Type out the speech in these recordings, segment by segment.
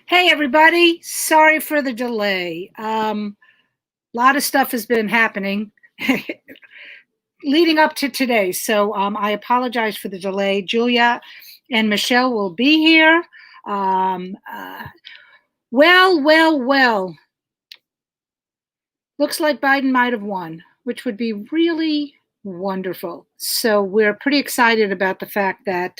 Hey, everybody. Sorry for the delay. A lot of stuff has been happening leading up to today. So I apologize for the delay. Julia and Michelle will be here. Um, uh, well. Looks like Biden might have won, which would be really wonderful. So we're pretty excited about the fact that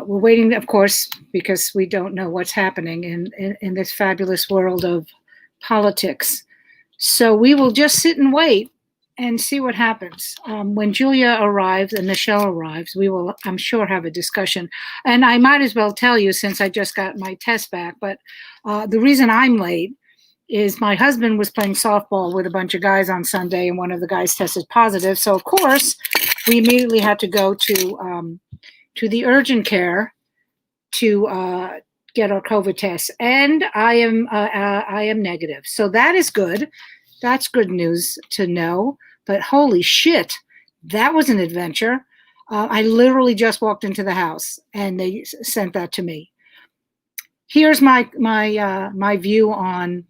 we're waiting, of course, because we don't know what's happening in this fabulous world of politics. So we will just sit and wait and see what happens. When Julia arrives and Michelle arrives, we will, I'm sure, have a discussion. And I might as well tell you, since I just got my test back, but the reason I'm late is my husband was playing softball with a bunch of guys on Sunday, and one of the guys tested positive. So, of course, we immediately had to go to the urgent care to get our COVID tests, and I am negative. So that is good. That's good news to know. But holy shit, that was an adventure. I literally just walked into the house, and they sent that to me. Here's my view on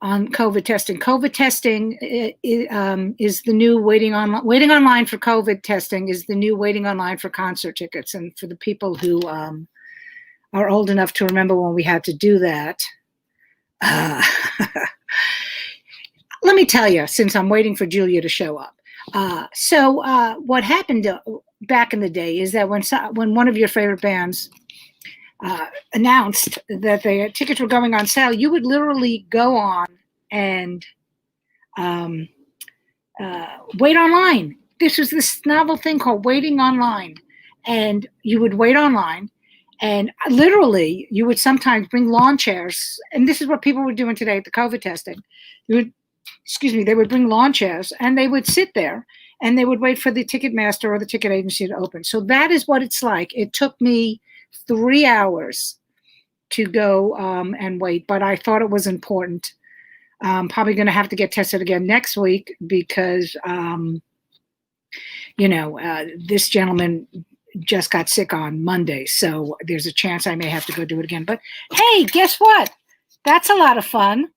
COVID testing. COVID testing is the new waiting online for COVID testing is the new waiting online for concert tickets. And for the people who are old enough to remember when we had to do that, let me tell you, since I'm waiting for Julia to show up. So what happened back in the day is that when one of your favorite bands announced that the tickets were going on sale, you would literally go on and wait online. This was this novel thing called waiting online. And you would wait online, and literally you would sometimes bring lawn chairs. And this is what people were doing today at the COVID testing. They would bring lawn chairs, and they would sit there, and they would wait for the ticket master or the ticket agency to open. So that is what it's like. It took me 3 hours to go and wait, but I thought it was important. I'm probably going to have to get tested again next week because, this gentleman just got sick on Monday. So there's a chance I may have to go do it again. But hey, guess what? That's a lot of fun,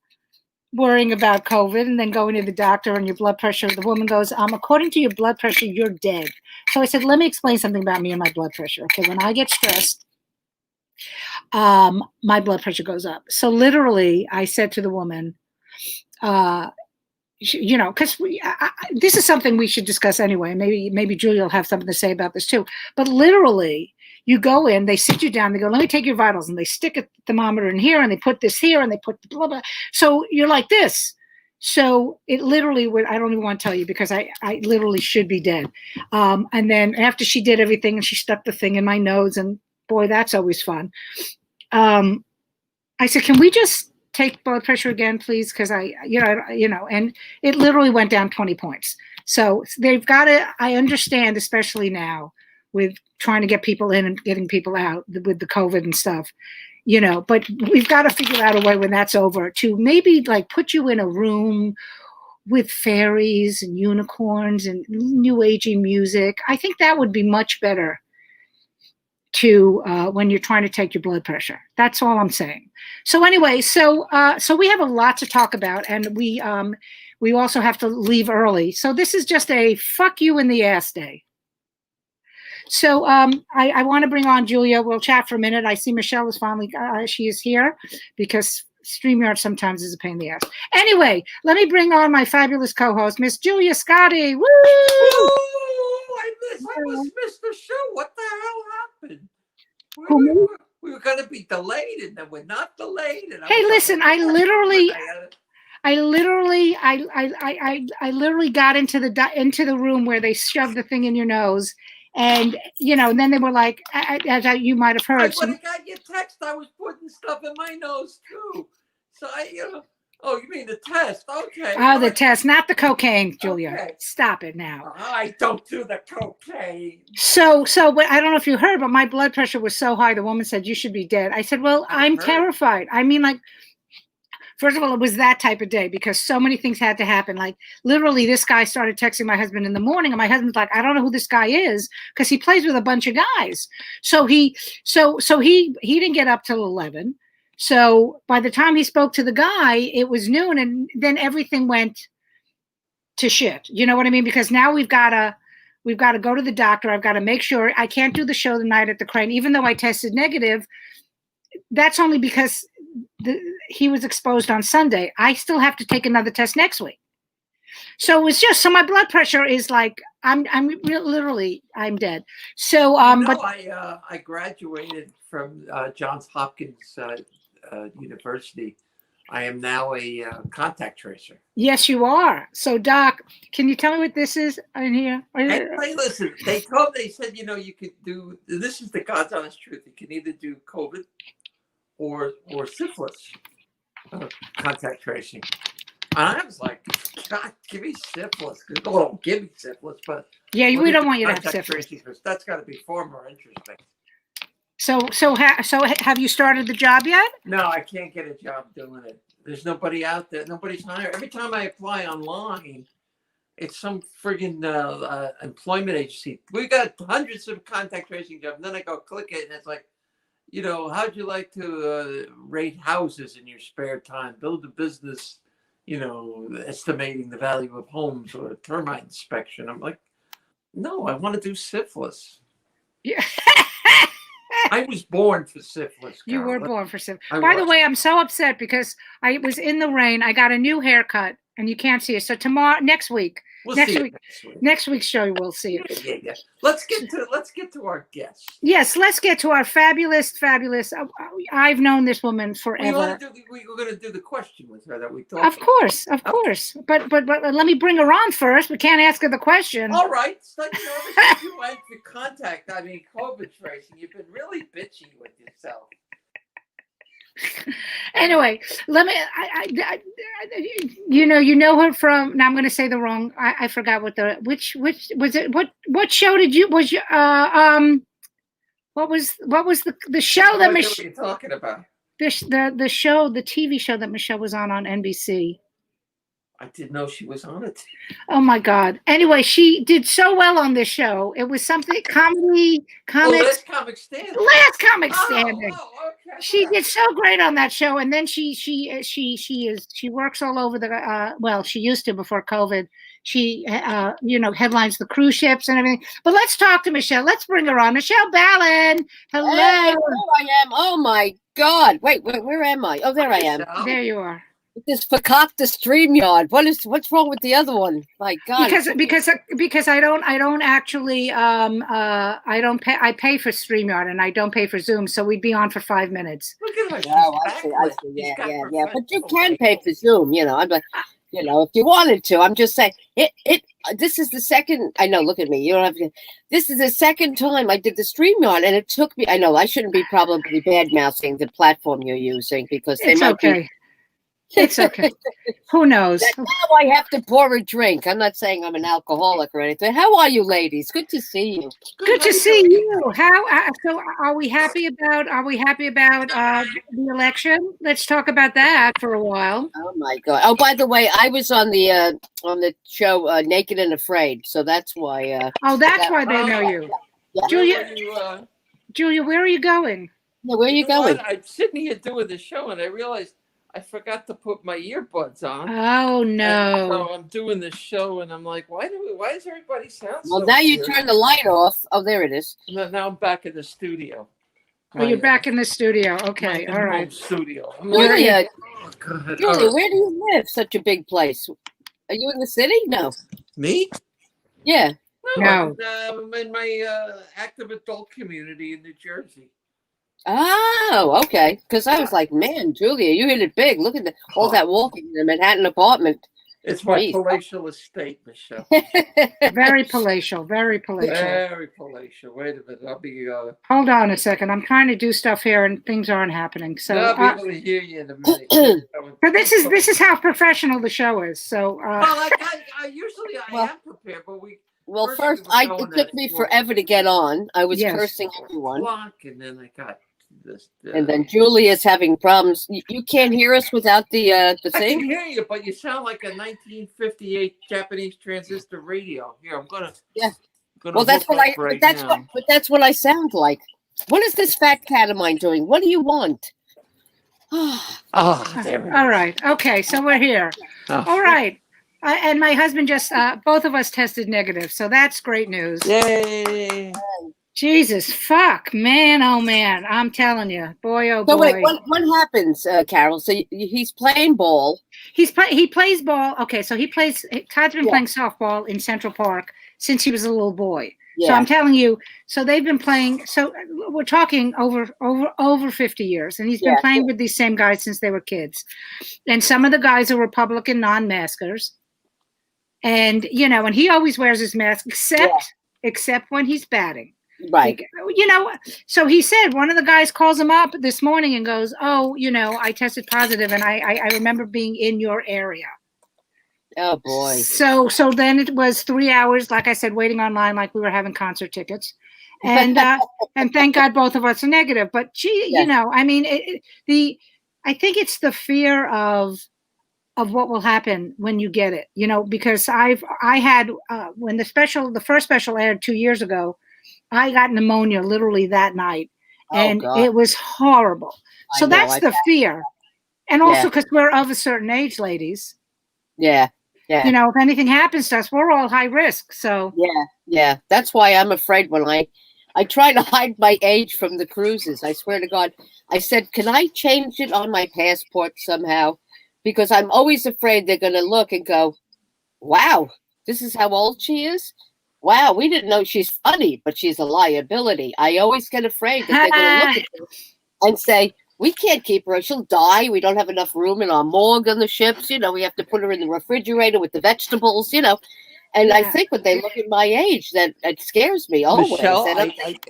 worrying about COVID and then going to the doctor and your blood pressure. The woman goes, according to your blood pressure, you're dead. So I said, let me explain something about me and my blood pressure. Okay, when I get stressed, my blood pressure goes up. So literally, I said to the woman, because this is something we should discuss anyway. Maybe Julia will have something to say about this too. But literally, you go in, they sit you down, they go, let me take your vitals, and they stick a thermometer in here, and they put this here, and they put blah blah. So you're like this. So it literally would. I don't even want to tell you because I literally should be dead. And then after she did everything, and she stuck the thing in my nose, and boy, that's always fun. I said, can we just take blood pressure again, please? Because and it literally went down 20 points. So they've got to, I understand, especially now with trying to get people in and getting people out with the COVID and stuff, but we've got to figure out a way when that's over to maybe like put you in a room with fairies and unicorns and new agey music. I think that would be much better to when you're trying to take your blood pressure. That's all I'm saying. So anyway, so we have a lot to talk about, and we also have to leave early. So this is just a fuck you in the ass day. So I want to bring on Julia. We'll chat for a minute. I see Michelle is finally she is here because StreamYard sometimes is a pain in the ass. Anyway, let me bring on my fabulous co-host, Miss Julia Scotti. Woo! I must miss the show. What the hell happened? We were going to be delayed, and then we're not delayed. And hey, listen! I literally got into the room where they shoved the thing in your nose, and and then they were like, as you might have heard. I would have got your text. I was putting stuff in my nose too. So Oh, you mean the test? Okay. Oh, the test, not the cocaine, Julia. Okay. Stop it now. I don't do the cocaine. So I don't know if you heard, but my blood pressure was so high. The woman said, you should be dead. I said, well, I'm terrified. I mean, like, First of all, it was that type of day because so many things had to happen. Like literally, this guy started texting my husband in the morning, and my husband's like, "I don't know who this guy is," because he plays with a bunch of guys. So he didn't get up till 11. So by the time he spoke to the guy, it was noon, and then everything went to shit. You know what I mean? Because now we've got to go to the doctor. I've got to make sure I can't do the show the night at the Crane, even though I tested negative. That's only because he was exposed on Sunday. I still have to take another test next week. So it's just, so my blood pressure is like, I'm literally, I'm dead. So, but I graduated from Johns Hopkins University. I am now a contact tracer. Yes, you are. So, Doc, can you tell me what this is in here? Hey, listen, they said, you could do, this is the God's honest truth. You can either do COVID or syphilis contact tracing. And I was like, God, give me syphilis. Oh, give me syphilis, but yeah, we don't want you to have syphilis. That's got to be far more interesting. So have you started the job yet? No, I can't get a job doing it. There's nobody out there. Nobody's hiring. Every time I apply online, it's some friggin' employment agency. We got hundreds of contact tracing jobs. And then I go click it, and it's like, how'd you like to rate houses in your spare time? Build a business, estimating the value of homes or a termite inspection. I'm like, no, I want to do syphilis. Yeah. I was born for syphilis. You were born for syphilis. By the way, I'm so upset because I was in the rain. I got a new haircut, and you can't see it. So next week. Next week's show, we'll see it. Yeah. Let's get to our guests. Yes, let's get to our fabulous. I've known this woman forever. We're going to do the question with her that we talked. Of course. But let me bring her on first. We can't ask her the question. All right. So, you went to contact. I mean, COVID tracing. You've been really bitchy with yourself. Anyway, let me. You know her from. Now I'm going to say the wrong. I forgot which was it? What show did you was you? What was the show that Michelle? What are you talking about? The show, the TV show that Michelle was on NBC. I didn't know she was on it. Oh my God! Anyway, she did so well on this show. It was something comics. Last Comic Standing. Last Comic Standing. Okay. She did so great on that show, and then she works all over the. Well, she used to before COVID. She headlines the cruise ships and everything. But let's talk to Michelle. Let's bring her on. Michele Balan. Hello. Hey, there I am. Oh my God! Wait, where am I? Oh, there I am. There you are. This fakakta StreamYard. What's wrong with the other one? My God. Because I don't actually I don't pay. I pay for StreamYard and I don't pay for Zoom, so we'd be on for 5 minutes. Look at her. I see. Yeah. But you can pay for Zoom. I'm like, if you wanted to. I'm just saying this is the second. I know. Look at me. You don't have to. This is the second time I did the StreamYard, and it took me. I know I shouldn't be probably bad mouthing the platform you're using because they might be. It's okay. Who knows? Now I have to pour a drink. I'm not saying I'm an alcoholic or anything. How are you, ladies? Good to see you. Good to see you. So are we happy about the election? Let's talk about that for a while. Oh my God. Oh, by the way, I was on the show Naked and Afraid, so that's why. That's why they know you. Yeah. Julia, where are you going? Yeah, where are you going? I'm sitting here doing the show, and I realized I forgot to put my earbuds on. Oh no! So I'm doing the show, and I'm like, why does everybody sound so Well, now you weird? turn the light off. Oh, there it is. Now I'm back in the studio. You're back in the studio. Okay, all right. Julia, Julia, where do you live? Such a big place. Are you in the city? No. Me? Yeah. No. I'm in my active adult community in New Jersey. Oh, okay. Because I was like, man, Julia, you hit it big. Look at all that walking in the Manhattan apartment. It's my palatial estate, Michelle. Very palatial. Very palatial. Very palatial. Wait a minute. I'll be. Hold on a second. I'm trying to do stuff here, and things aren't happening. So I'll be able to hear you in a minute. So this is how professional the show is. So. Well, I usually am prepared, but we. Well, first, it took me forever to get on. I was cursing everyone. Block, and then I got And then Julia's having problems. You can't hear us without the I can thing? hear you, but you sound like a 1958 Japanese transistor radio. Here, I'm gonna. Yeah. Gonna Well, that's hook what up right that's now. that's what I sound like. What is this fat cat of mine doing? What do you want? Oh, there it All is. right. Okay. So we're here. Oh, All right. And my husband just, both of us tested negative. So that's great news. yay! Jesus, fuck, man, oh man, I'm telling you, boy, oh boy. So wait, what happens, Carol? So he's playing ball. He plays ball. Okay, so Todd's been playing softball in Central Park since he was a little boy. Yeah. So I'm telling you, so they've been playing. So we're talking over 50 years, and he's been playing with these same guys since they were kids. And some of the guys are Republican non-maskers, and and he always wears his mask except when he's batting. Right. So he said one of the guys calls him up this morning and goes, "Oh, I tested positive, and I remember being in your area." Oh boy. So then it was 3 hours, like I said, waiting online like we were having concert tickets, and and thank God both of us are negative. But I mean, I think it's the fear of what will happen when you get it, because I had when the first special aired 2 years ago. I got pneumonia literally that night, and it was horrible. So that's the fear. And also because we're of a certain age, ladies. Yeah. Yeah. If anything happens to us, we're all high risk. So yeah. That's why I'm afraid when I try to hide my age from the cruises. I swear to God, I said, can I change it on my passport somehow? Because I'm always afraid they're going to look and go, wow, this is how old she is. Wow, we didn't know she's funny, but she's a liability. I always get afraid that they're going to look at her and say, we can't keep her. She'll die. We don't have enough room in our morgue on the ships. We have to put her in the refrigerator with the vegetables, And I think when they look at my age, that it scares me always. Michelle,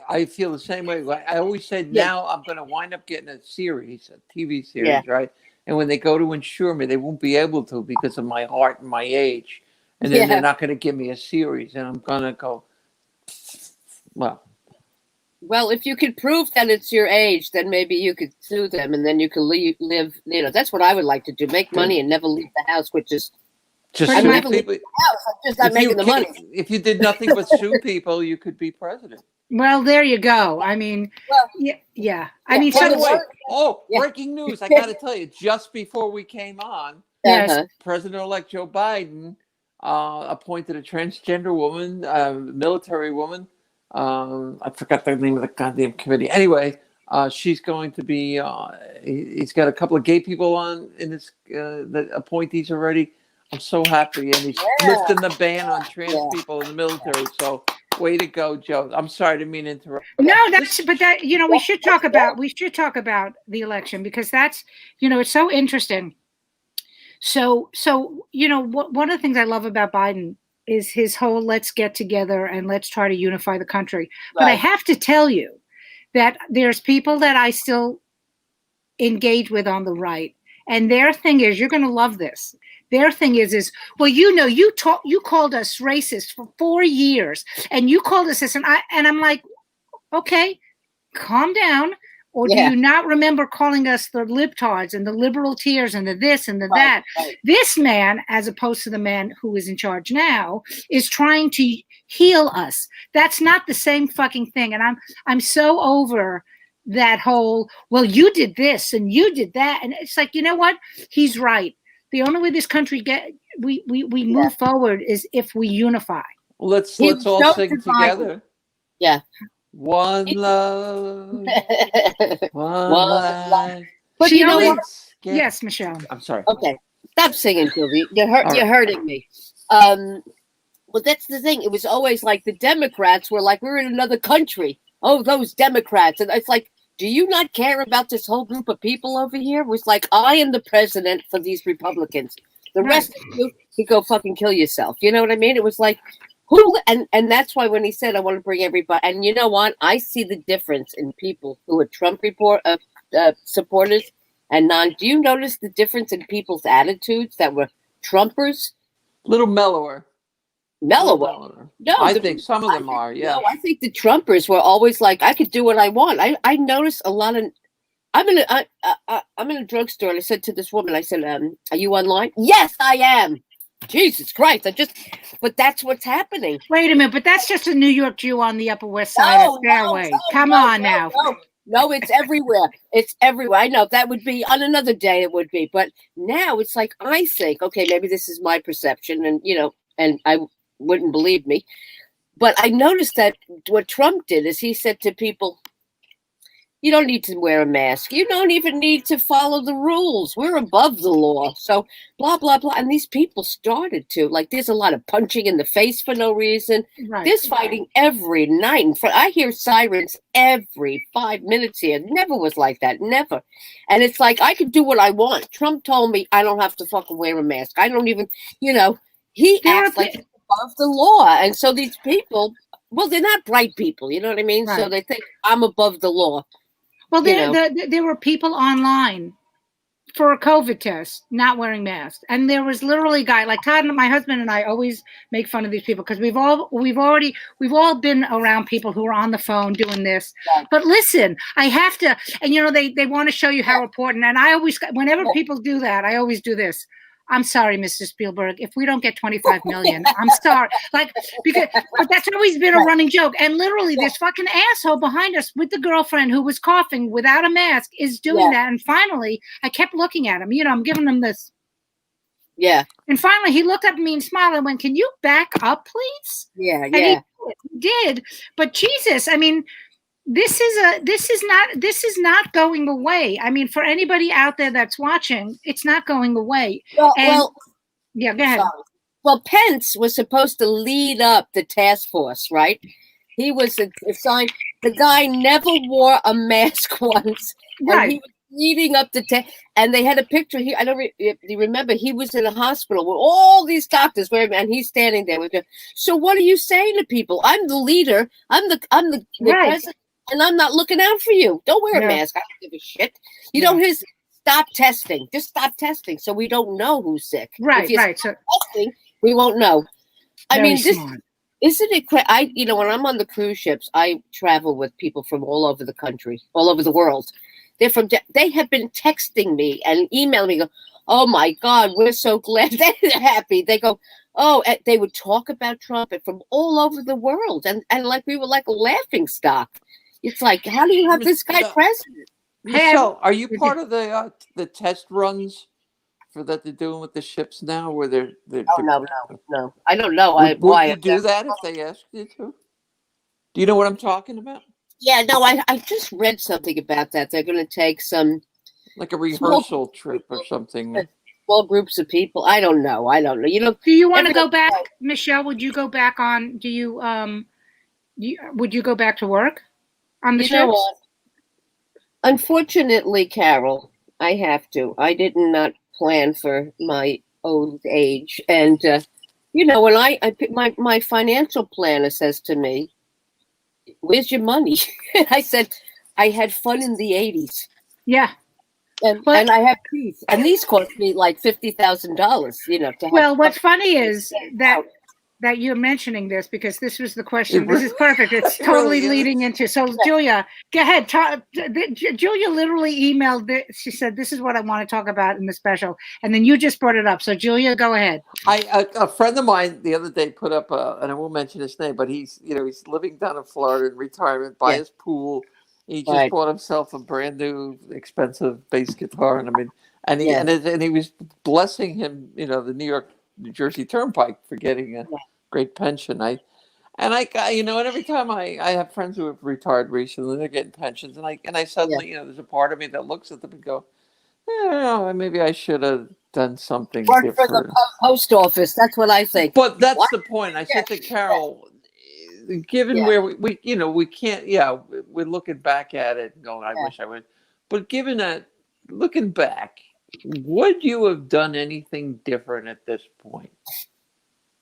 I feel the same way. I always said now I'm going to wind up getting a TV series, right? And when they go to insure me, they won't be able to because of my heart and my age. And then they're not going to give me a series, and I'm going to go, Well, if you could prove that it's your age, then maybe you could sue them, and then you could live. That's what I would like to do: make money and never leave the house, which is just I'm sue never people. leaving the house. I'm just not making the money. If you did nothing but sue people, you could be president. Well, there you go. I mean, yeah. I mean, by the way, breaking news! I got to tell you, just before we came on, President-elect Joe Biden appointed a transgender woman, military woman. I forgot the name of the goddamn committee. Anyway, she's going to be. He's got a couple of gay people on in this the appointees already. I'm so happy, and he's lifting the ban on trans people in the military. So, way to go, Joe. I'm sorry, I didn't mean to interrupt. No, we should talk about the election because that's it's so interesting. So one of the things I love about Biden is his whole let's get together and let's try to unify the country. Right. But I have to tell you that there's people that I still engage with on the right. And their thing is, you're going to love this. Their thing is, well, you called us racist for 4 years and you called us this. And I'm like, okay, calm down. Or do you not remember calling us the libtards and the liberal tears and the this and the that? Right. This man, as opposed to the man who is in charge now, is trying to heal us. That's not the same fucking thing. And I'm so over that whole, well, you did this and you did that. And it's like, you know what? He's right. The only way this country we move forward is if we unify. Let's all sing together. Yeah. One love, one life. But she always, yes, Michelle. I'm sorry. Okay, stop singing, Julie. You're hurting me. Well, that's the thing. It was always like the Democrats were like, we're in another country. Oh, those Democrats. And it's like, do you not care about this whole group of people over here? It was like, I am the president for these Republicans. The rest of you go fucking kill yourself. You know what I mean? It was like, who? And that's why when he said, I want to bring everybody. And you know what? I see the difference in people who are Trump supporters and non. Do you notice the difference in people's attitudes that were Trumpers? A little mellower. mellower. No, I think some of them are. Yeah. No, I think the Trumpers were always like, I could do what I want. I noticed a lot of. I'm in a drugstore, and I said to this woman, I said, "Are you online?" Yes, I am. Jesus Christ! But that's what's happening. Wait a minute, but that's just a New York Jew on the Upper West Side of Fairway. Come on now. No, it's everywhere. It's everywhere. I know that would be on another day. It would be, but now it's like I think, okay, maybe this is my perception, and and I wouldn't believe me, but I noticed that what Trump did is he said to people, you don't need to wear a mask. You don't even need to follow the rules. We're above the law. So blah, blah, blah. And these people started to, like, there's a lot of punching in the face for no reason. Right. There's fighting every night. I hear sirens every 5 minutes here. Never was like that. Never. And it's like, I can do what I want. Trump told me I don't have to fucking wear a mask. I don't even, he acts like he's above the law. And so these people, well, they're not bright people. You know what I mean? Right. So they think I'm above the law. Well, there were people online for a COVID test not wearing masks, and there was literally a guy like Todd and my husband and I always make fun of these people because we've all been around people who are on the phone doing this. Right. But listen, I have to, and they want to show you how important. And I always, whenever people do that, I always do this. I'm sorry, Mr. Spielberg. If we don't get 25 million, I'm sorry. But that's always been a running joke. And literally, this fucking asshole behind us with the girlfriend who was coughing without a mask is doing that. And finally, I kept looking at him. I'm giving him this. Yeah. And finally, he looked up at me and smiled and went, "Can you back up, please?" Yeah. And he did. But Jesus, I mean, this is not going away. I mean, for anybody out there that's watching, it's not going away. Well, yeah, go ahead. Sorry. Well, Pence was supposed to lead up the task force, right? He was assigned. The guy never wore a mask once, right? And he was leading up the task. And they had a picture here. I don't remember. He was in a hospital with all these doctors, and he's standing there with them. So, what are you saying to people? I'm the leader. I'm the right. president. And I'm not looking out for you. Don't wear a mask. I don't give a shit. You don't stop testing. Just stop testing so we don't know who's sick. Right, if you right. Stop testing, we won't know. I mean, smart. Isn't it crazy? When I'm on the cruise ships, I travel with people from all over the country, all over the world. They have been texting me and emailing me, go, "Oh my God, we're so glad." They're happy. They go, "Oh," they would talk about Trump and from all over the world. And like we were like a laughing stock. It's like, how do you have this guy president? Michelle, are you part of the test runs that they're doing with the ships now? Where they're no. I don't know. Would you do that if they asked you to? Do you know what I'm talking about? Yeah, no. I just read something about that. They're going to take some like a rehearsal trip or something. Small groups of people. I don't know. Do you want to go back, Michelle? Would you go back on? Would you go back to work? On the ships? Unfortunately, Carol, I have to. I did not plan for my old age, and when my financial planner says to me, "Where's your money?" I said, "I had fun in the '80s." Yeah, and I have these, and these cost me like $50,000. Well, what's funny is that you're mentioning this because this was the question. This is perfect. It's totally leading into. So, Julia, go ahead. Julia literally emailed. She said, "This is what I want to talk about in the special," and then you just brought it up. So, Julia, go ahead. A friend of mine the other day put up, and I won't mention his name, but he's living down in Florida in retirement by his pool. He just bought himself a brand new expensive bass guitar, and he was blessing him, the New Jersey Turnpike for getting a great pension. And every time I have friends who have retired recently, they're getting pensions, and I suddenly, there's a part of me that looks at them and go, maybe I should have done something different. For the post office. That's what I think. But that's the point. I said to Carol, given where we can't, we're looking back at it and going, I wish I would. But given that, looking back, would you have done anything different at this point?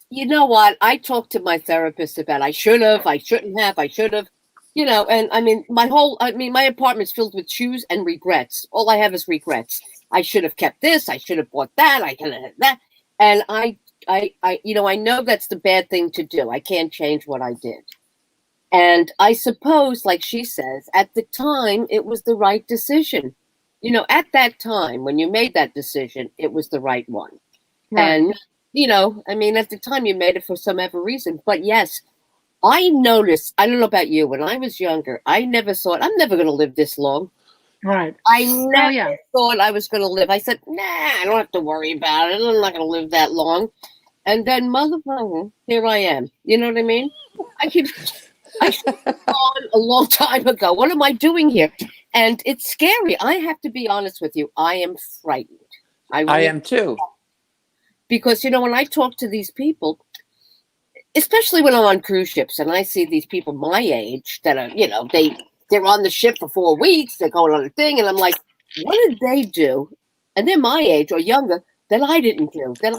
You know what? I talked to my therapist about I should have, I shouldn't have, I should have, and my apartment's filled with shoes and regrets. All I have is regrets. I should have kept this. I should have bought that. I could have had that. And I I know that's the bad thing to do. I can't change what I did. And I suppose, like she says, at the time, it was the right decision. At that time, when you made that decision, it was the right one. Right. And, at the time you made it for some other reason. But yes, I noticed, I don't know about you, when I was younger, I never thought, I'm never going to live this long. Right. I never thought I was going to live. I said, nah, I don't have to worry about it. I'm not going to live that long. And then, motherfucker, here I am. You know what I mean? I should have gone a long time ago. What am I doing here? And it's scary. I have to be honest with you. I am frightened. I am too. Because, when I talk to these people, especially when I'm on cruise ships and I see these people my age that are, they're on the ship for 4 weeks, they're going on a thing, and I'm like, what did they do? And they're my age or younger that I didn't do. That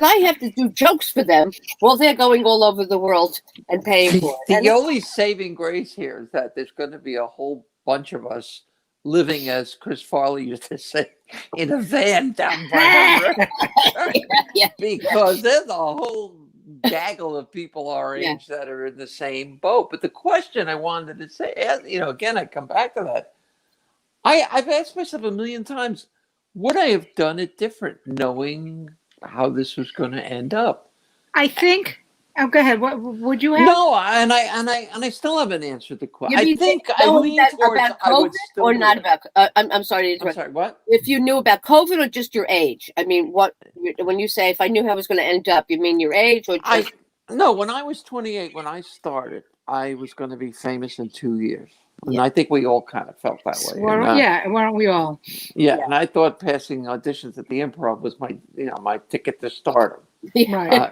I have to do jokes for them while they're going all over the world and paying for it. The only saving grace here is that there's going to be a whole bunch of us living, as Chris Farley used to say, in a van down by the river. Yeah. Because there's a whole gaggle of people our age that are in the same boat. But the question I wanted to say, again, I come back to that. I've asked myself a million times, would I have done it different, knowing how this was going to end up? I think. Oh, go ahead. What would you have? No, and I still haven't answered the question. I think I lean towards about I would COVID still or do not it. about. I'm sorry to interrupt. I'm sorry. What? If you knew about COVID or just your age? I mean, when you say if I knew how it was going to end up, you mean your age or just? No, when I was 28, when I started, I was going to be famous in 2 years. And I think we all kind of felt that way. Well, weren't we all? Yeah, and I thought passing auditions at the Improv was my ticket to stardom. Right.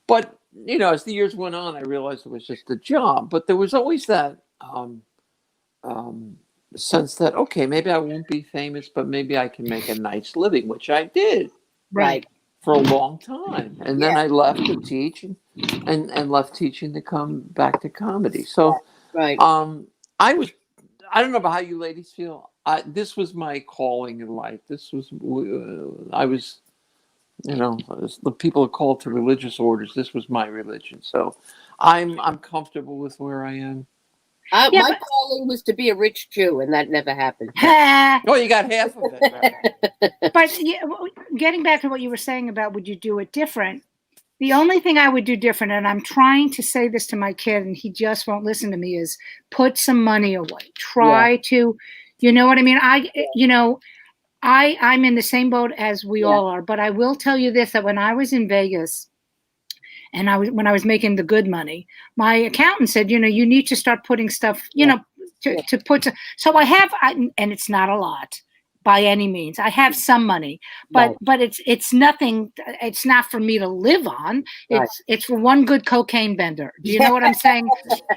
But, as the years went on, I realized it was just a job. But there was always that sense that, okay, maybe I won't be famous, but maybe I can make a nice living, which I did. Right. For a long time. And then I left to teach and left teaching to come back to comedy. So right. I don't know about how you ladies feel. This was my calling in life. This was, I was, the people are called to religious orders. This was my religion. So I'm comfortable with where I am. My calling was to be a rich Jew, and that never happened. Oh, you got half of it. But getting back to what you were saying about would you do it different? The only thing I would do different, and I'm trying to say this to my kid, and he just won't listen to me, is put some money away. Try to, you know what I mean? I'm in the same boat as we all are, but I will tell you this, that when I was in Vegas, and when I was making the good money, my accountant said, you need to start putting stuff, to put. So I have, and it's not a lot by any means. I have some money, but it's nothing. It's not for me to live on. It's for one good cocaine bender. Do you know what I'm saying?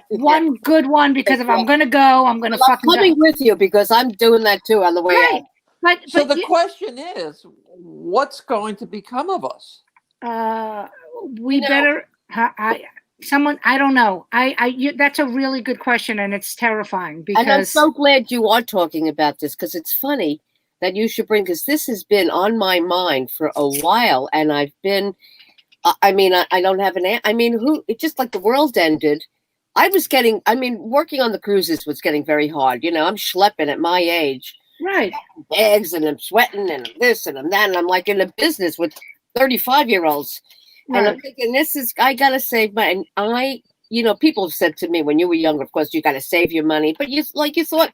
One good one, because if I'm going to go, I'm going to fucking coming with you, because I'm doing that too on the way out. But the question is, what's going to become of us? We better. I don't know. That's a really good question, and it's terrifying because. And I'm so glad you are talking about this, because it's funny that you should bring, because this has been on my mind for a while, and I've been. I don't have it's just like the world ended. Working on the cruises was getting very hard. I'm schlepping at my age. Right. Bags, and I'm sweating, and I'm this, and I'm that, and I'm like in a business with 35-year-olds. Right. And I'm thinking, I got to save money. And people have said to me when you were younger, of course, you got to save your money. But you thought,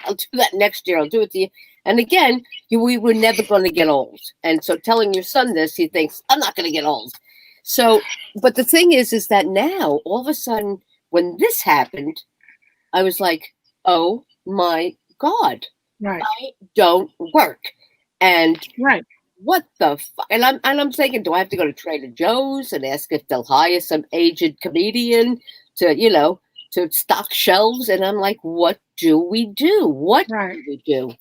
I'll do that next year. I'll do it. And again, we were never going to get old. And so telling your son this, he thinks, I'm not going to get old. So, but the thing is that now, all of a sudden, when this happened, I was like, oh my God, right. I don't work. And right. What the fuck? And I'm thinking, do I have to go to Trader Joe's and ask if they'll hire some aged comedian to stock shelves? And I'm like, what do we do? What do we do?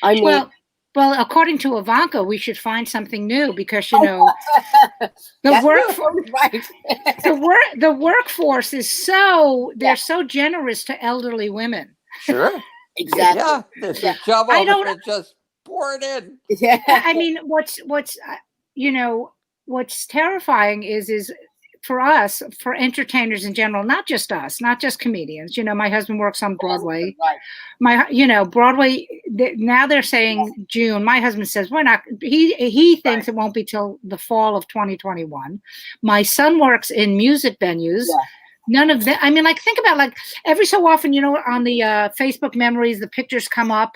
I mean, well, according to Ivanka, we should find something new, because the workforce is they're so generous to elderly women. Sure, exactly. Yeah, there's a job over there, just pour it in. Yeah. I mean, what's you know, what's terrifying is for us, for entertainers in general, not just us, not just comedians. You know, my husband works on Broadway. Right. Broadway, now they're saying June. My husband says we're not. He thinks it won't be till the fall of 2021. My son works in music venues. Yeah. None of that. I mean, like, think about, like, every so often, you know, on the Facebook memories, the pictures come up.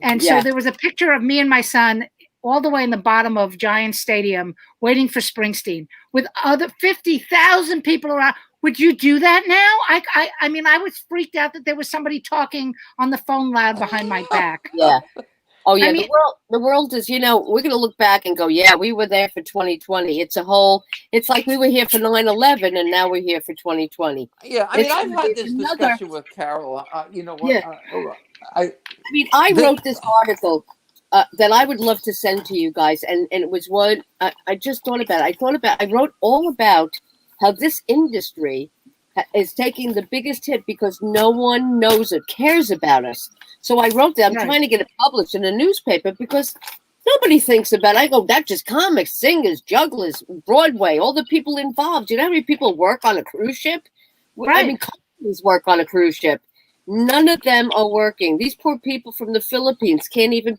And so there was a picture of me and my son all the way in the bottom of Giant Stadium waiting for Springsteen with other 50,000 people around. Would you do that now? I mean, I was freaked out that there was somebody talking on the phone loud behind my back. Yeah. Oh yeah, I mean, the world is, you know, we're going to look back and go, yeah, we were there for 2020. It's like we were here for 9/11 and now we're here for 2020. Yeah, I mean, I've had this discussion with Carole. You know what? I wrote this article that I would love to send to you guys, and it was what I just thought about. I wrote all about how this industry is taking the biggest hit because no one knows it, cares about us. So I wrote that. I'm trying to get it published in a newspaper because nobody thinks about it. I go, that's just comics, singers, jugglers, Broadway, all the people involved. You know how many people work on a cruise ship? Right. I mean, companies work on a cruise ship. None of them are working. These poor people from the Philippines can't even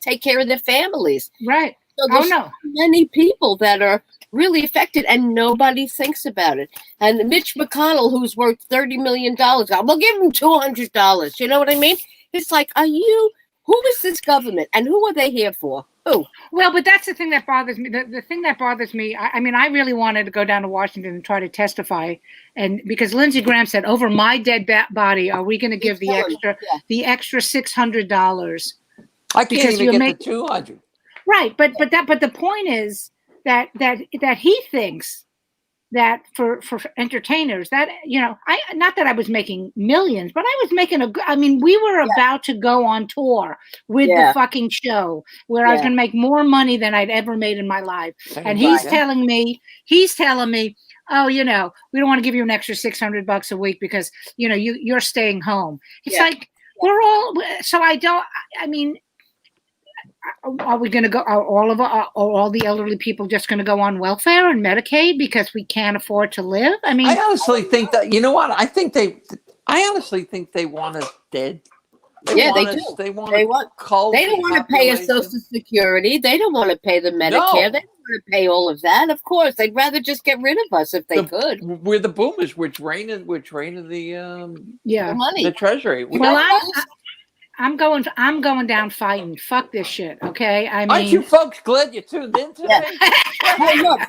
take care of their families. Right. So there's many people that are really affected, and nobody thinks about it. And Mitch McConnell, who's worth $30 million, we'll give him $200. You know what I mean? It's like, who is this government, and who are they here for? Who? Well, but that's the thing that bothers me. The thing that bothers me, I mean, I really wanted to go down to Washington and try to testify, and because Lindsey Graham said, over my dead body, are we going to give the extra $600? I can't even get the 200. Right, but the point is that he thinks that for entertainers, that, you know, not that I was making millions, but I was making we were about to go on tour with the fucking show where I was going to make more money than I'd ever made in my life. And he's telling me, oh, you know, we don't want to give you an extra $600 a week because, you know, you're staying home. It's like, we're all, so are we going to go? Are all the elderly people just going to go on welfare and Medicaid because we can't afford to live? I mean, I honestly think that, you know what? I honestly think they want us dead. They do. They don't want to pay us Social Security. They don't want to pay the Medicare. No. They don't want to pay all of that. Of course, they'd rather just get rid of us if they could. We're the boomers. We're draining the money, the treasury. I'm going down fighting. Fuck this shit, okay? I mean, aren't you folks glad you tuned in today? Hey, look,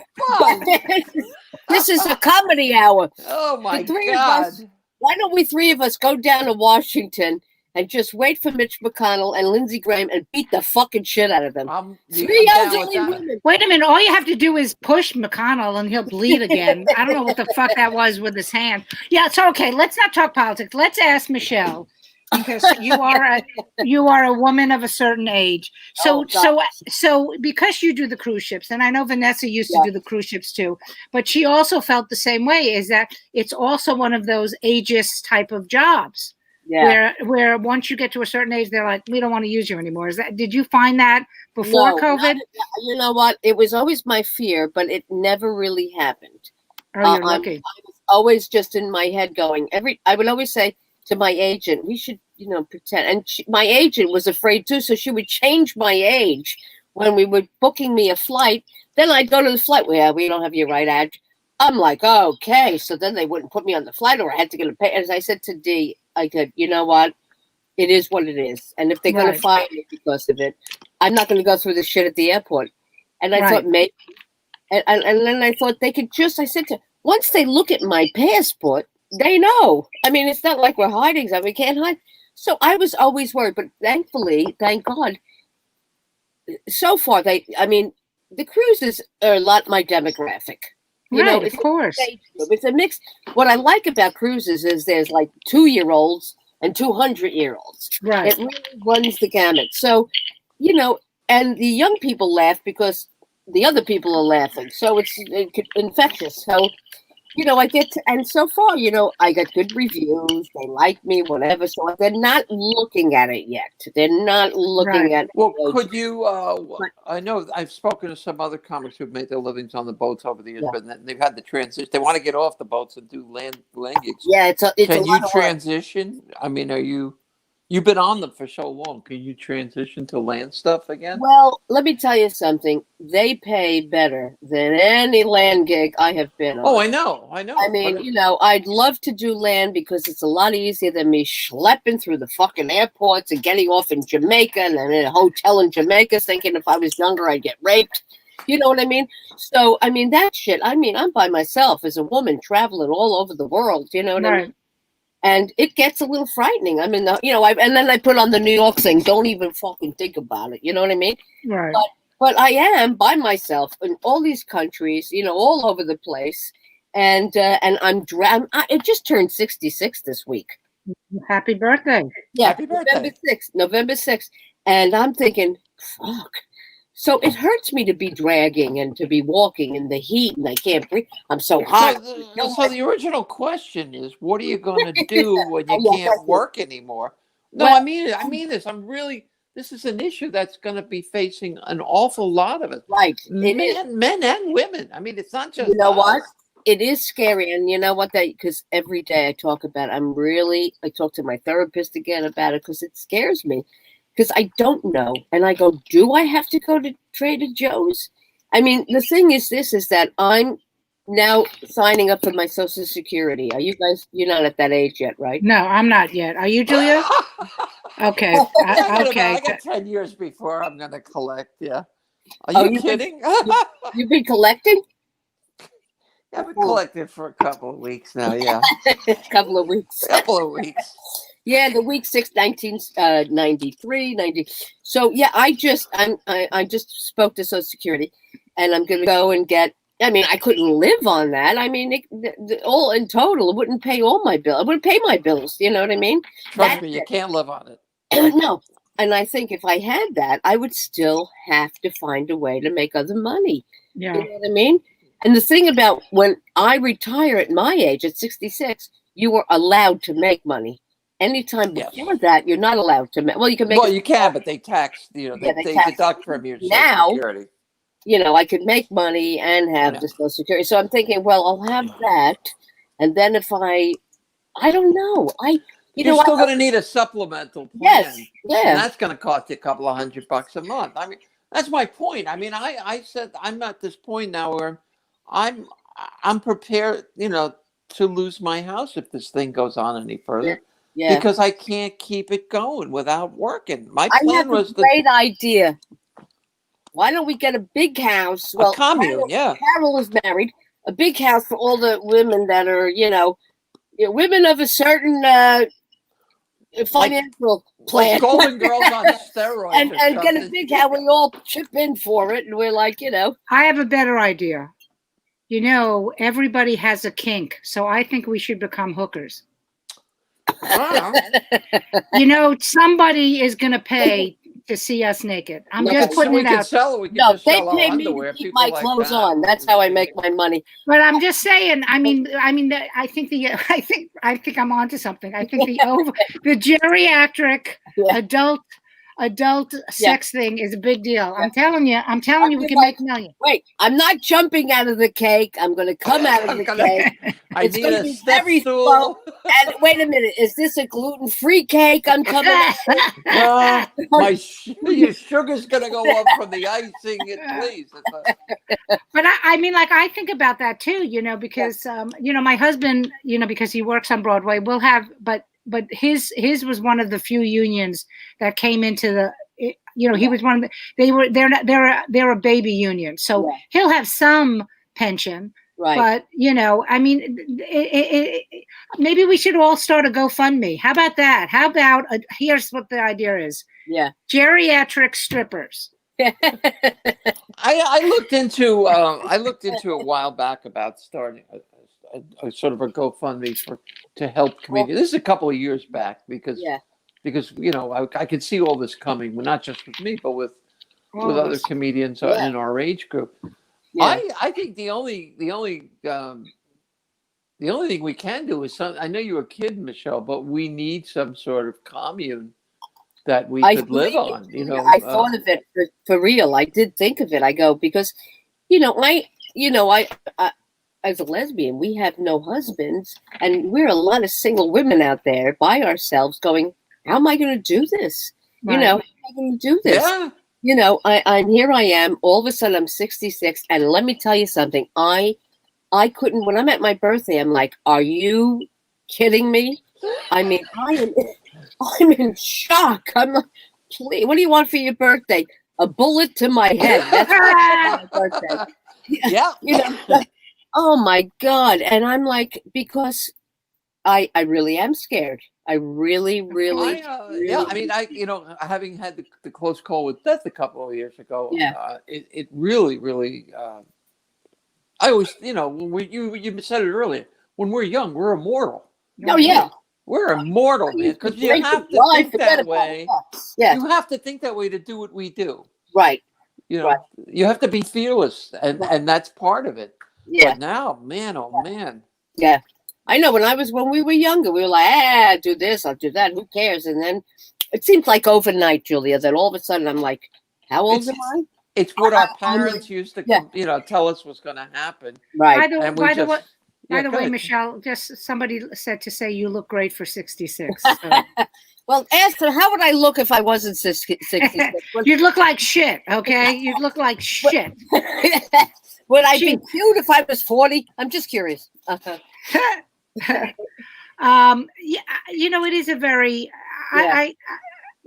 this is a comedy hour. Oh my God! Why don't we three of us go down to Washington and just wait for Mitch McConnell and Lindsey Graham and beat the fucking shit out of them? Three elderly women. Wait a minute! All you have to do is push McConnell and he'll bleed again. I don't know what the fuck that was with his hand. Yeah, so okay. Let's not talk politics. Let's ask Michele. Because you are a woman of a certain age. So because you do the cruise ships, and I know Vanessa used to do the cruise ships too, but she also felt the same way, is that it's also one of those ageist type of jobs. Yeah. Where once you get to a certain age, they're like, we don't want to use you anymore. Did you find that before COVID? You know what? It was always my fear, but it never really happened. Oh, you're lucky. I was always just in my head going, I would always say to my agent, we should, you know, pretend. And my agent was afraid too, so she would change my age when we were booking me a flight. Then I'd go to the flight. Well, we don't have your right age. I'm like, okay. So then they wouldn't put me on the flight, or I had to get a pay. As I said to Dee, I said, you know what? It is what it is. And if they're going to fire me because of it, I'm not going to go through this shit at the airport. And I thought maybe, and then I thought they could just, I said to, once they look at my passport, they know. I mean, it's not like we're hiding something. We can't hide. So I was always worried, but thankfully, thank God, so far, the cruises are a lot my demographic. You know, of course. It's a mix. What I like about cruises is there's like 2-year-olds and 200-year-olds. Right. It really runs the gamut. So, you know, and the young people laugh because the other people are laughing. So it's infectious. So I get to, and so far, I got good reviews. They like me, whatever. So they're not looking at it yet. They're not looking at. Well, could you? I know I've spoken to some other comics who've made their livings on the boats over the years, but they've had the transition. They want to get off the boats and do land gigs. Yeah, it's Can a you lot transition? I mean, you've been on them for so long? Can you transition to land stuff again? Well, let me tell you something. They pay better than any land gig I have been on. Oh, I know. I mean, I'd love to do land because it's a lot easier than me schlepping through the fucking airports and getting off in Jamaica and then in a hotel in Jamaica thinking if I was younger I'd get raped. You know what I mean? So, I mean, that shit, I'm by myself as a woman traveling all over the world. You know what I mean? And it gets a little frightening. I mean, and then I put on the New York thing. Don't even fucking think about it. You know what I mean? Right. But I am by myself in all these countries, all over the place. And I just turned 66 this week. Happy birthday. Yeah. Happy birthday. November 6th. And I'm thinking, fuck. So it hurts me to be dragging and to be walking in the heat and I can't breathe. I'm so hot. So the original question is, what are you going to do when you can't work anymore? No, I mean this. This is an issue that's going to be facing an awful lot of it. Right. Men and women. I mean, it's not just what? It is scary. And you know what? Because every day I talk about it, I talk to my therapist again about it because it scares me. Because I don't know. And I go, do I have to go to Trader Joe's? I mean, the thing is that I'm now signing up for my Social Security. Are you guys, you're not at that age yet, right? No, I'm not yet. Are you, Julia? Okay. I got 10 years before I'm going to collect, yeah. Are you kidding? You've been collecting? I've been collecting for a couple of weeks now, yeah. Couple of weeks. Yeah, the week 6, 1993, 90. So yeah, I just spoke to Social Security, and I'm going to go and get. I mean, I couldn't live on that. I mean, all in total, it wouldn't pay all my bills. It wouldn't pay my bills. You know what I mean? Trust me, you can't live on it. No, and I think if I had that, I would still have to find a way to make other money. Yeah. You know what I mean? And the thing about when I retire at my age, at 66, you were allowed to make money. Anytime before that, you're not allowed to make. Well, you can make. Well, you can, but they tax. They deduct from your Social Security. I could make money and have the Social Security. So I'm thinking, well, I'll have that, and then if I don't know, you're still going to need a supplemental plan. Yes, yeah, and that's going to cost you a couple of $100 a month. I mean, that's my point. I mean, I said I'm at this point now where I'm prepared, to lose my house if this thing goes on any further. Yeah. Because I can't keep it going without working. My plan was a great idea. Why don't we get a big house? Well, a commune, Carole is married. A big house for all the women that are, women of a certain financial plan. Like Golden Girls on steroids. and get a big house. We all chip in for it, and we're like, I have a better idea. Everybody has a kink, so I think we should become hookers. Wow. Somebody is going to pay to see us naked. I'm just putting it out. They pay me to keep my clothes on. That's how I make my money. But I'm just saying. I mean, I think I'm onto something. I think the geriatric adult sex thing is a big deal. I'm telling you, we can make millions. Wait, I'm not jumping out of the cake. I'm going to come out of the cake. It's going to be very slow. And wait a minute, is this a gluten-free cake I'm coming out of? Your sugar's going to go up from the icing. Please. But I think about that too, because, my husband, because he works on Broadway, will have, but his was one of the few unions that came into the, he was one of the, they're a baby union. So he'll have some pension, right? But, maybe we should all start a GoFundMe. How about that? How about, here's what the idea is. Yeah. Geriatric strippers. I looked into a while back about starting a sort of a GoFundMe to help comedians. This is a couple of years back because I could see all this coming, not just with me, but with other comedians in our age group. Yeah. I think the only The only thing we can do is I know you were kidding, Michelle, but we need some sort of commune that we could live on. I thought of it for real. I did think of it. I go because, I as a lesbian, we have no husbands, and we're a lot of single women out there by ourselves going, how am I going to do this? Right. How am I going to do this? Yeah. I'm here. I am. All of a sudden, I'm 66, and let me tell you something. I couldn't. When I'm at my birthday, I'm like, are you kidding me? I mean, I'm in shock. I'm like, please, what do you want for your birthday? A bullet to my head. That's my birthday. Yeah. Oh my God. And I'm like, because I really am scared. I really. Yeah. I mean, having had the close call with death a couple of years ago, it really, I always, when you said it earlier, when we're young, we're immortal. Oh yeah. We're immortal, man, because you have to think that way. Yeah. You have to think that way to do what we do. Right. You have to be fearless, and that's part of it. Yeah. But now, man, oh man. Yeah. I know when we were younger, we were like, I'll do this, I'll do that. Who cares? And then it seems like overnight, Julia, that all of a sudden I'm like, how old am I? It's what our parents used to, tell us was going to happen. Right. By the way, Michelle, just somebody said to say you look great for 66. So. Well, ask her, how would I look if I wasn't 66? You'd look like shit, okay? You'd look like shit. Would I be cute if I was 40? I'm just curious. It is a very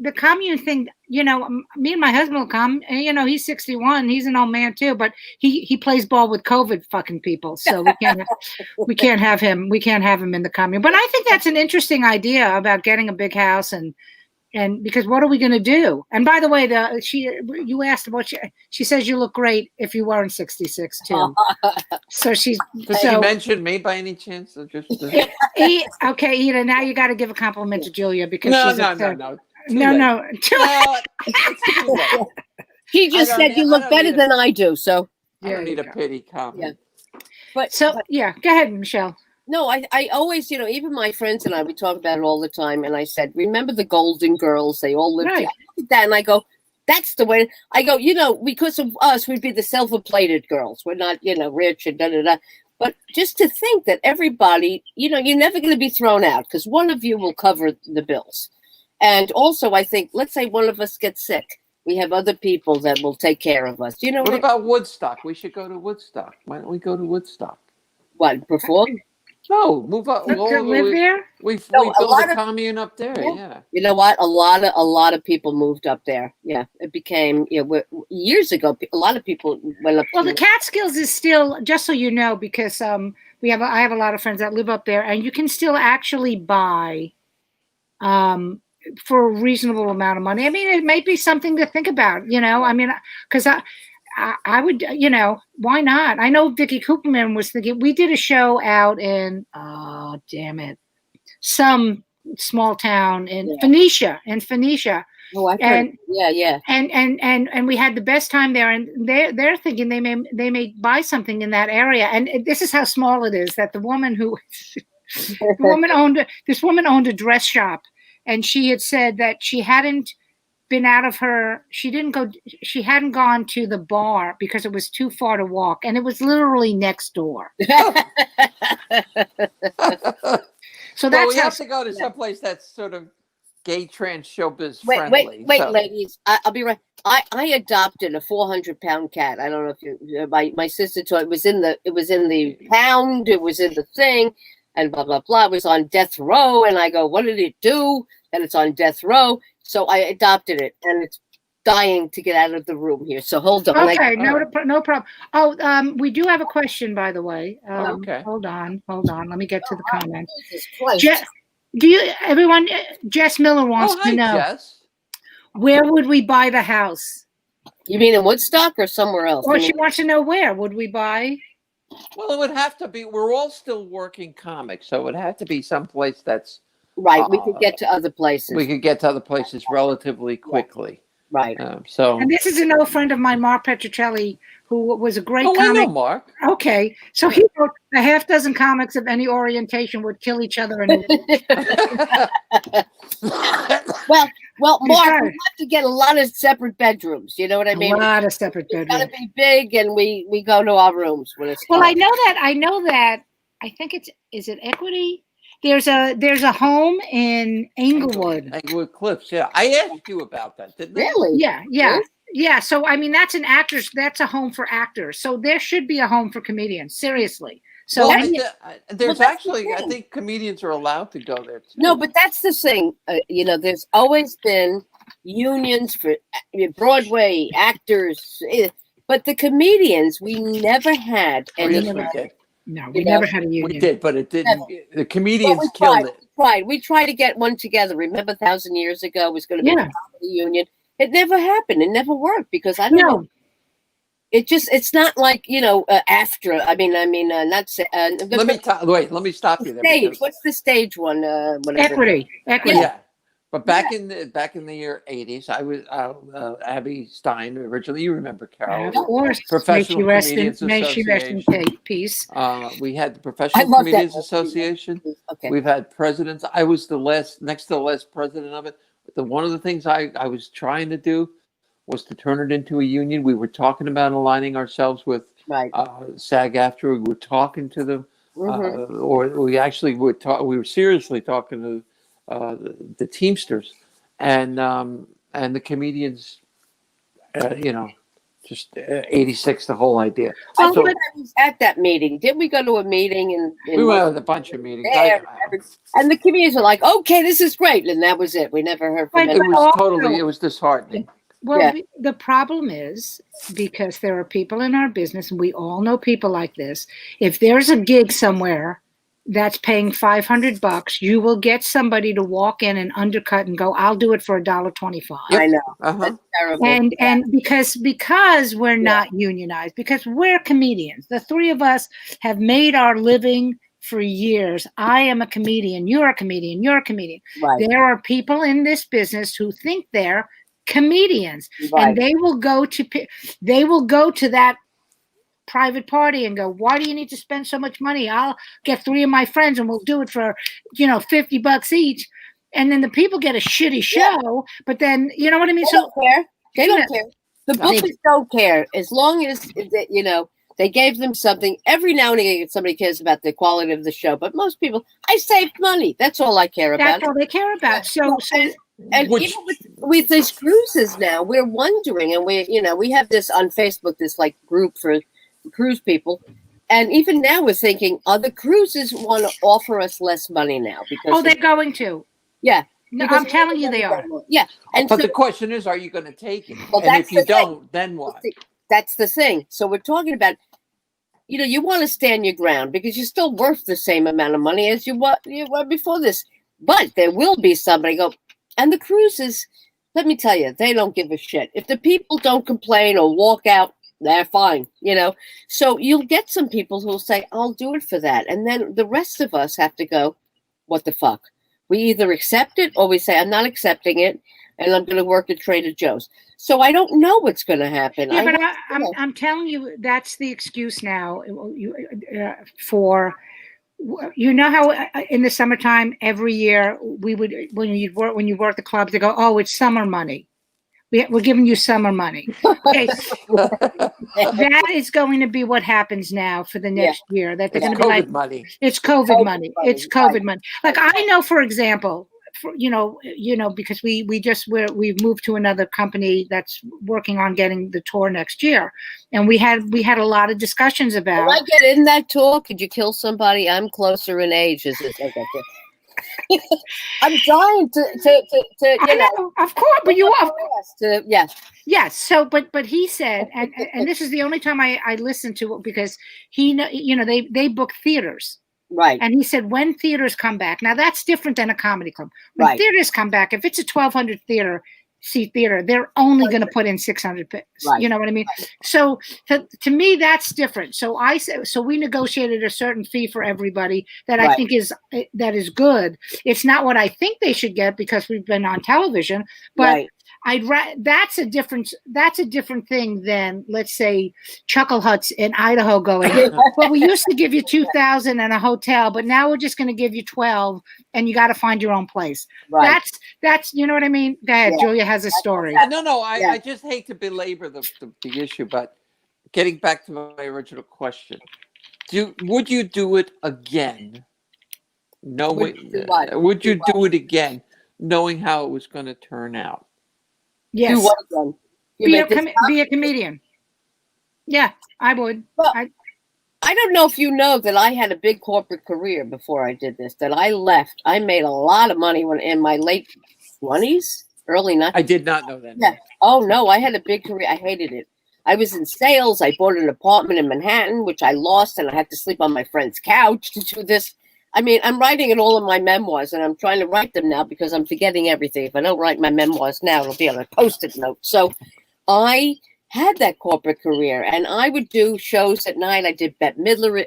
the commune thing, me and my husband will come, and he's 61, he's an old man too, but he plays ball with COVID fucking people, so we can't have him in the commune. But I think that's an interesting idea about getting a big house and because what are we going to do? And by the way, you asked about she says you look great if you weren't 66 too. So did you mention me by any chance? Okay, Ida, now you got to give a compliment to Julia because no. He just said you look better than I do. So I don't need a pity comment. Yeah. Go ahead, Michelle. No, I always, even my friends and I, we talk about it all the time. And I said, remember the Golden Girls? They all lived together. That. And I go, that's the way. I go, because of us, we'd be the silver-plated girls. We're not, rich and da-da-da. But just to think that everybody, you're never going to be thrown out because one of you will cover the bills. And also, I think, let's say one of us gets sick. We have other people that will take care of us. What about Woodstock? We should go to Woodstock. Why don't we go to Woodstock? What, perform? No, move up. Live there? We built a commune up there. Yeah. You know what? A lot of people moved up there. Yeah, it became years ago. A lot of people went up. Well, the Catskills is still, just so you know, because I have a lot of friends that live up there, and you can still actually buy, for a reasonable amount of money. I mean, it might be something to think about. I mean, because I would, why not? I know Vicky Cooperman was thinking. We did a show out in, some small town in Phoenicia. Oh, I heard. Yeah. And we had the best time there. And they're thinking they may buy something in that area. And this is how small it is. That the woman owned a dress shop, and she had said that she hadn't gone to the bar because it was too far to walk, and it was literally next door. So we have to go to someplace that's sort of gay, trans, showbiz friendly. Wait, ladies, I'll be right. I adopted a 400-pound cat. I don't know if you, my sister told it was in the pound, it was in the thing, and blah blah blah. It was on death row, and I go, what did it do? And it's on death row. So I adopted it, and it's dying to get out of the room here. So hold on. Okay, no problem. Oh, we do have a question, by the way. Okay. Hold on. Let me get to the comment. Jesus Christ. Jess Miller wants to know, Jess. Where would we buy the house? You mean in Woodstock or somewhere else? Or she wants to know where would we buy? Well, it would have to be. We're all still working comics, so it would have to be someplace that's right. We could get to other places. We could get to other places relatively quickly. Right. So. And this is an old friend of mine, Mark Petrocelli, who was a great Oh, I know comic. Mark. Okay, so he wrote a half dozen comics of any orientation would kill each other. And well, Mark, right. we have to get a lot of separate bedrooms. You know what I mean? A lot of separate It's bedrooms. got to be big, and we go to our rooms when it's. Well, hot. I know that. I think is it Equity? There's a home in Englewood. Englewood Cliffs. Yeah, I asked you about that, didn't I? Really? Yeah. Really? Yeah. So I mean, that's a home for actors. So there should be a home for comedians. Seriously. So Well, that's actually, the I thing. think comedians are allowed to go there too. No, but that's the thing. There's always been unions for Broadway actors, but the comedians we never had. Oh, yes, we did. No, we never had a union. We did, but it didn't. The comedians we killed it. We tried to get one together. Remember, 1,000 years ago, it was going to be a comedy union. It never happened. It never worked because I don't know. It's not like AFTRA. I mean, not. Let me stop you there. Stage. What's the stage one? Whatever. Equity. Yeah. But back in the year '80s, I was Abby Stein originally. You remember Carole? Of course. Professional Comedians May she rest in peace. We had the Professional Comedians Association. Okay. We've had presidents. I was next to the last president of it. One of the things I was trying to do was to turn it into a union. We were talking about aligning ourselves with SAG-AFTRA. We were talking to them, or we actually would talk. We were seriously talking to the Teamsters and the comedians. Just 86, the whole idea. I was at that meeting. Didn't we go to a meeting? We went to a bunch of meetings. And the comedians were like, okay, this is great. And that was it. We never heard from it. It was disheartening. Well, the problem is because there are people in our business, and we all know people like this. If there's a gig somewhere that's paying $500, you will get somebody to walk in and undercut and go, "I'll do it for $1.25." I know. That's terrible. And because we're not unionized, because we're comedians, the three of us have made our living for years. I am a comedian. You're a comedian. You're a comedian. Right. There are people in this business who think they're comedians, and they will go to that private party and go, "Why do you need to spend so much money? I'll get 3 of my friends and we'll do it for $50 each." And then the people get a shitty show, but then you know what I mean. They don't care. They don't care. The bookers don't care as long as they gave them something. Every now and again, somebody cares about the quality of the show, but most people, I saved money. That's all I care about. That's all they care about. And even with these cruises now, we're wondering, and we have this on Facebook, this like group for cruise people, and even now we're thinking, the cruises want to offer us less money now because they're going to. Yeah, no, I'm telling you, they are. Yeah, but the question is, are you going to take it? Well, and if you don't, then what? That's the thing. So we're talking about, you want to stand your ground because you're still worth the same amount of money as you were before this. But there will be somebody go. And the cruises, let me tell you, they don't give a shit. If the people don't complain or walk out, they're fine, So you'll get some people who'll say, I'll do it for that. And then the rest of us have to go, what the fuck? We either accept it or we say, I'm not accepting it, and I'm going to work at Trader Joe's. So I don't know what's going to happen. Yeah, but I'm telling you, that's the excuse now for... You know how in the summertime every year we would when you work the clubs, they go, "Oh, it's summer money. We're giving you summer money." Okay, that is going to be what happens now for the next year. That they're going to be like, money. It's COVID money. It's COVID money. Like I know, for example, because we've moved to another company that's working on getting the tour next year, and we had a lot of discussions about. Will I get in that tour? Could you kill somebody? I'm closer in age. Is it? Okay. I'm trying to of course, but you are. Yes. So, but he said, and this is the only time I listened to it because they book theaters. Right. And he said, when theaters come back, now that's different than a comedy club. When theaters come back, if it's a 1,200 seat theater, they're only going to put in 600 picks. Right. You know what I mean? Right. So to me, that's different. So we negotiated a certain fee for everybody that I think is good. It's not what I think they should get because we've been on television, but that's a different thing than, let's say, Chuckle Huts in Idaho going, well, we used to give you 2,000 and a hotel, but now we're just going to give you 12 and you got to find your own place. Right. That's, you know what I mean? Go ahead. Yeah. Julia has a story. No, I just hate to belabor the issue, but getting back to my original question, would you do it again? Would you do it again, knowing how it was going to turn out? Yes. Do what again? Be a comedian. Yeah, I would. Well, I don't know if you know that I had a big corporate career before I did this, that I left. I made a lot of money when in my late 20s, early 90s. I did not know that. Yeah. Oh, no, I had a big career. I hated it. I was in sales. I bought an apartment in Manhattan, which I lost, and I had to sleep on my friend's couch to do this. I mean, I'm writing it all in my memoirs, and I'm trying to write them now because I'm forgetting everything. If I don't write my memoirs now, it'll be on a Post-it note. So I had that corporate career, and I would do shows at night. I did Bette Midler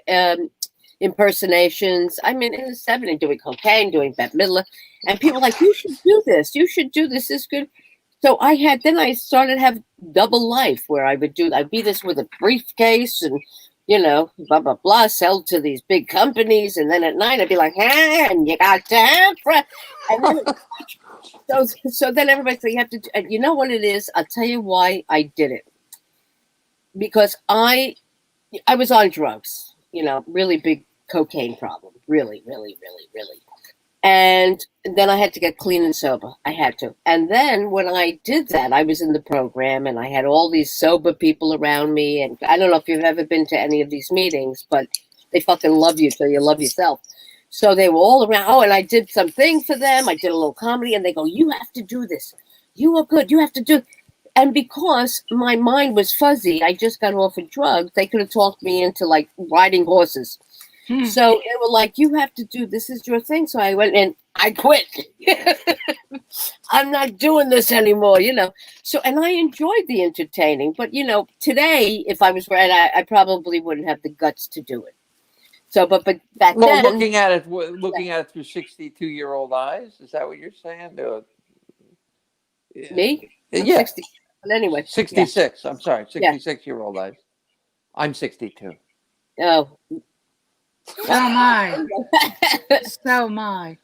impersonations. I mean, in the 70s, doing cocaine, doing Bette Midler, and people were like, you should do this. You should do this. This is good. So then I started to have double life where I'd be this with a briefcase and, you know, blah, blah, blah, sell to these big companies. And then at night I'd be like, hey, and you got time for, and then, so then everybody said, you have to, you know what it is? I'll tell you why I did it. Because I was on drugs, you know, really big cocaine problem. Really, really, really, really. And then I had to get clean and sober. I had to. And then when I did that, I was in the program and I had all these sober people around me. And I don't know if you've ever been to any of these meetings, but they fucking love you till you love yourself. So they were all around. Oh, and I did something for them. I did a little comedy and they go, you have to do this. You are good. You have to do. And because my mind was fuzzy, I just got off of drugs. They could have talked me into like riding horses. So they were like, you have to do, this is your thing. So I went and I quit. I'm not doing this anymore, you know. So, and I enjoyed the entertaining. But, you know, today, if I was right, I probably wouldn't have the guts to do it. So, but back then. Looking at it through 62-year-old eyes, is that what you're saying? Me? I'm Yeah. 60. But anyway. 66. Yeah. I'm sorry, 66-year-old eyes. I'm 62. Oh. So am I. So am I.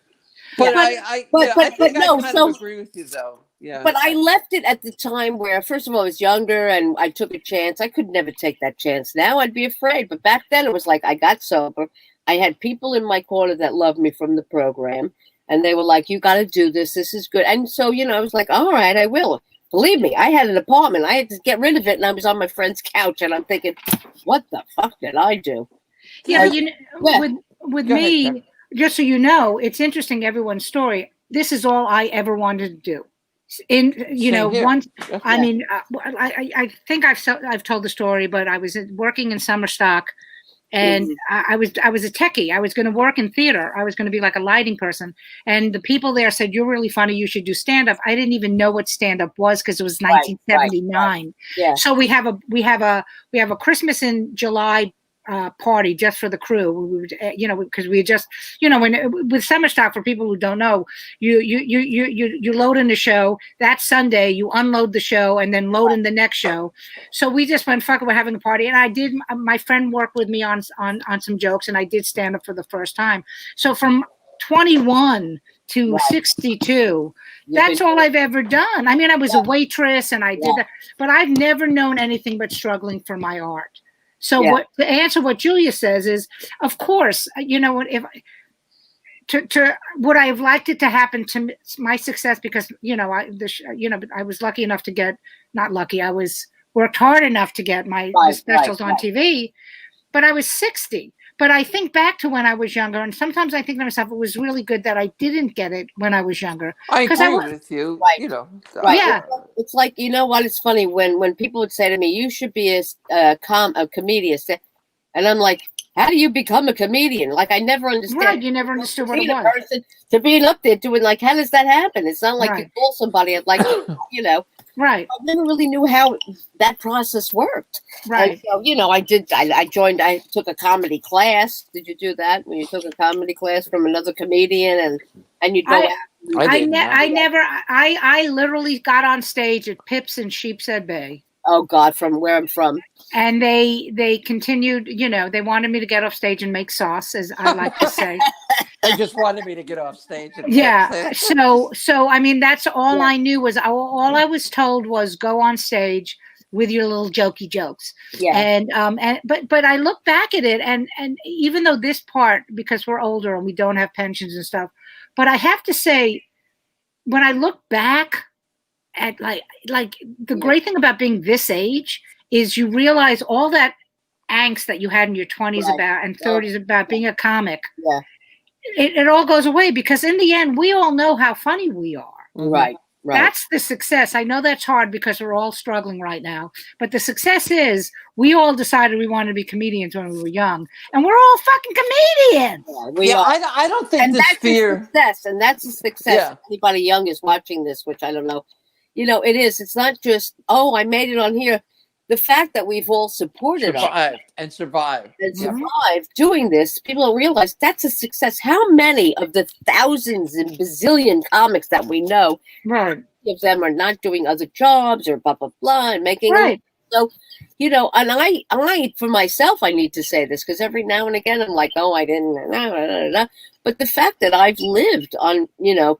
But I agree with you, though. Yeah. But I left it at the time where, first of all, I was younger and I took a chance. I could never take that chance. Now I'd be afraid. But back then it was like I got sober. I had people in my corner that loved me from the program. And they were like, you got to do this. This is good. And so, you know, I was like, all right, I will. Believe me, I had an apartment. I had to get rid of it. And I was on my friend's couch. And I'm thinking, what the fuck did I do? Yeah, you know, with me, ahead, just so you know, it's interesting, everyone's story. This is all I ever wanted to do. Once, I mean, I think I've told the story, but I was working in summer stock, and I was a techie. I was going to work in theater. I was going to be like a lighting person, and the people there said, "You're really funny. You should do stand up." I didn't even know what stand up was because it was 1979. Right. Yeah. So we have a Christmas in July party just for the crew. We would, because we just, with summer stock, for people who don't know, you load in the show that Sunday, you unload the show and then load in the next show. So we just went, fuck it, we're having a party. And I did, my friend worked with me on some jokes, and I did stand up for the first time. So from 21 to 62, that's all I've ever done. I mean, I was a waitress and I did that, but I've never known anything but struggling for my art. So to answer what Julia says is, of course, would I have liked it to happen to my success, because I was lucky enough to get, not lucky, I was worked hard enough to get my specials on TV, but I was 60. But I think back to when I was younger, and sometimes I think to myself, it was really good that I didn't get it when I was younger. I agree with you. Right. Yeah. It's like, you know what? It's funny when people would say to me, "You should be a comedian," and I'm like, "How do you become a comedian?" Like, I never understood. Right. You never understood what it was. Person, to being up there doing, like, how does that happen? It's not like you call somebody, like, Right. I never really knew how that process worked. Right. And so, I took a comedy class. Did you do that? When you took a comedy class from another comedian and you'd go I literally got on stage at Pips in Sheepshead Bay. Oh God, from where I'm from. And they continued, they wanted me to get off stage and make sauce, as I like to say. They just wanted me to get off stage. Yeah. So I mean, that's all I knew was all I was told was go on stage with your little jokey jokes. Yeah. But I look back at it and even though this part, because we're older and we don't have pensions and stuff, but I have to say, when I look back at like the great thing about being this age is you realize all that angst that you had in your 20s about and 30s about being a comic. Yeah. It all goes away because in the end, we all know how funny we are. Right. That's the success. I know that's hard because we're all struggling right now. But the success is we all decided we wanted to be comedians when we were young. And we're all fucking comedians. Yeah, I don't think this fear. Success, and that's a success. Yeah. Anybody young is watching this, which I don't know. It is. It's not just, I made it on here. The fact that we've all supported survived doing this, people don't realize that's a success. How many of the thousands and bazillion comics that we know, of them are not doing other jobs or blah blah blah and making so, and I for myself, I need to say this because every now and again I'm like, I didn't. But the fact that I've lived on,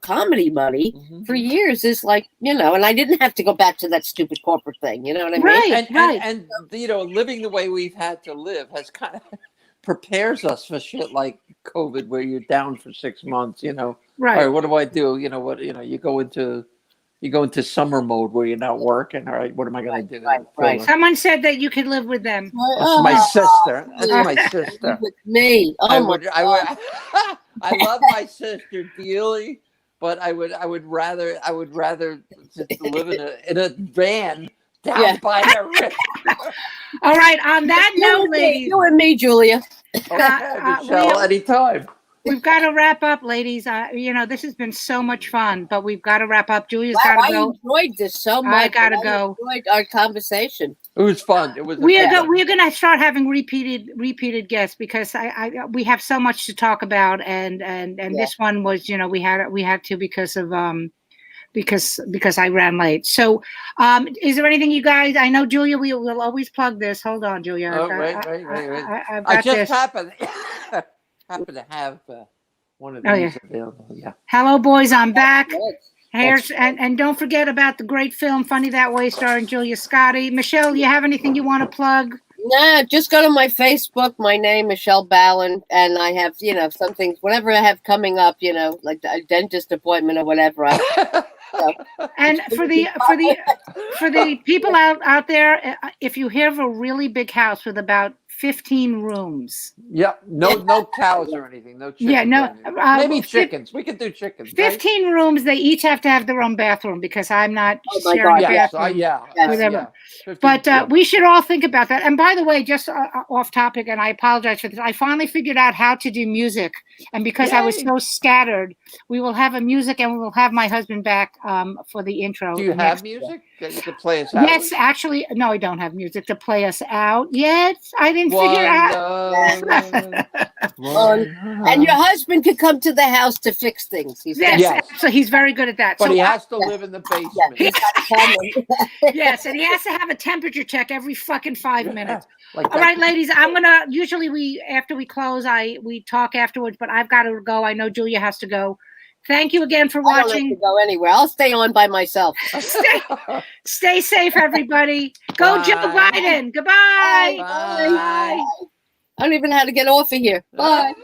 comedy money for years is like, and I didn't have to go back to that stupid corporate thing. You know what I mean? And living the way we've had to live has kind of prepares us for shit like COVID, where you're down for 6 months. All right, what do I do? You go into summer mode where you're not working. All right, what am I going to do? Right. Someone said that you could live with them. That's my sister. That's my sister. With me. I love my sister dearly, but I would rather just live in a van down by the river. All right. On that note, ladies, you and me, Julia. Michelle, anytime. We've got to wrap up, ladies. This has been so much fun, but we've got to wrap up. Julia's got to go. I enjoyed this so much. I got to go. Enjoyed our conversation. It was fun. It was. We're going to start having repeated guests because we have so much to talk about, and this one was, we had to because of because I ran late. So, is there anything you guys? I know Julia. We will always plug this. Hold on, Julia. Oh, right. I just happened to have one of these available. Yeah. Hello, boys. I'm back. And don't forget about the great film Funny That Way, starring Julia Scotti. Michelle, you have anything you want to plug? Nah, just go to my Facebook. My name, Michele Balan, and I have some things. Whatever I have coming up, like a dentist appointment or whatever. And for the people out there, if you have a really big house with about 15 rooms. Yep. No cows or anything. No chickens. Yeah, no. Maybe chickens. We could do chickens. 15 rooms. They each have to have their own bathroom because I'm not sharing a bathroom with everyone. But we should all think about that. And by the way, just off topic, and I apologize for this, I finally figured out how to do music. And because I was so scattered, we will have a music and we will have my husband back for the intro. Do you have music to play us out? Yes, actually, no, I don't have music to play us out yet. I didn't figure out. And your husband could come to the house to fix things. So he's very good at that. But he has to live in the basement. Yes, and he has to have a temperature check every fucking 5 minutes. All right, ladies, I'm gonna. Usually, after we close, we talk afterwards. But I've got to go. I know Julia has to go. Thank you again for watching. I don't have to go anywhere. I'll stay on by myself. Stay safe, everybody. Go, Joe Biden. Goodbye. Bye. I don't even know how to get off of here. Bye.